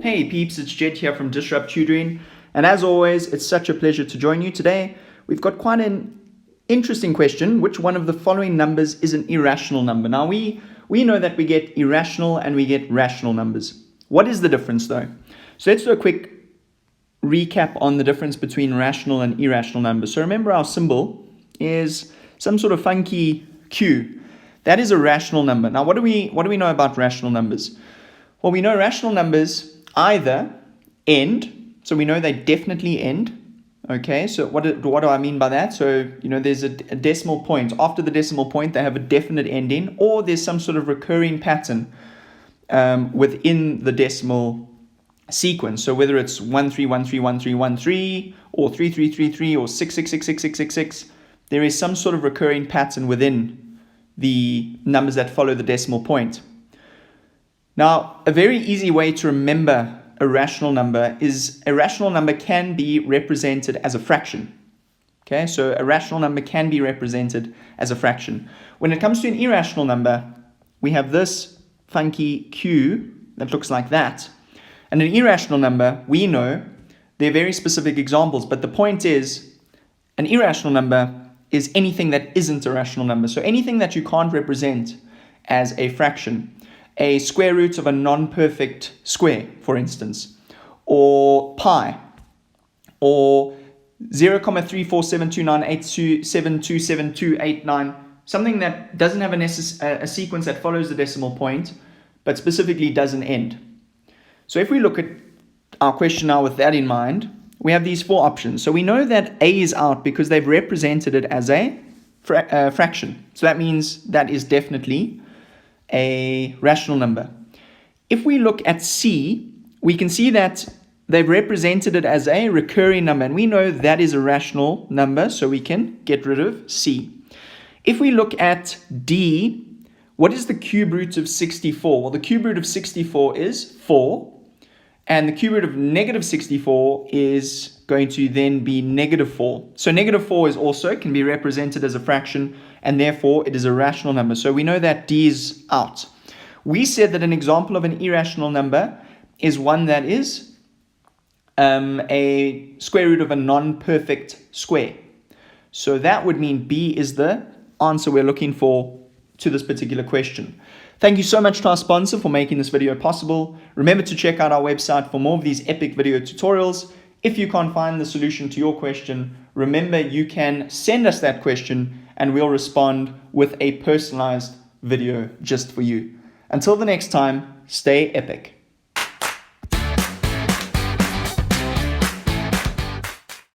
Hey peeps, it's Jedd here from Disrupt Tutoring, and as always, it's such a pleasure to join you today. We've got quite an interesting question. Which one of the following numbers is an irrational number? Now, we know that we get irrational and we get rational numbers. What is the difference though? So let's do a quick recap on the difference between rational and irrational numbers. So remember, our symbol is some sort of funky Q. That is a rational number. Now, what do we know about rational numbers? Well, we know rational numbers either end, so we know they definitely end. Okay, so what do I mean by that? So, there's a decimal point. After the decimal point, they have a definite ending, or there's some sort of recurring pattern within the decimal sequence. So whether it's 13131313 or 3333 or 66666666, there is some sort of recurring pattern within the numbers that follow the decimal point. Now, a very easy way to remember a rational number is a rational number can be represented as a fraction. Okay, so a rational number can be represented as a fraction. When it comes to an irrational number, we have this funky Q that looks like that. And an irrational number, we know they're very specific examples, but the point is an irrational number is anything that isn't a rational number. So anything that you can't represent as a fraction. A square root of a non-perfect square, for instance, or pi, or 0.34729827272829, something that doesn't have a sequence that follows the decimal point, but specifically doesn't end. So if we look at our question now with that in mind, we have these four options. So we know that A is out because they've represented it as a fraction. So that means that is definitely a rational number. If we look at C, we can see that they've represented it as a recurring number, and we know that is a rational number, so we can get rid of C. If we look at D, what is the cube root of 64? Well, the cube root of 64 is 4, and the cube root of negative 64 is going to then be negative 4. So negative 4 is also can be represented as a fraction, and therefore it is a rational number. So we know that D is out. We said that an example of an irrational number is one that is a square root of a non-perfect square. So that would mean B is the answer we're looking for to this particular question. Thank you so much to our sponsor for making this video possible. Remember to check out our website for more of these epic video tutorials. If you can't find the solution to your question, remember you can send us that question and we'll respond with a personalized video just for you. Until the next time, stay epic.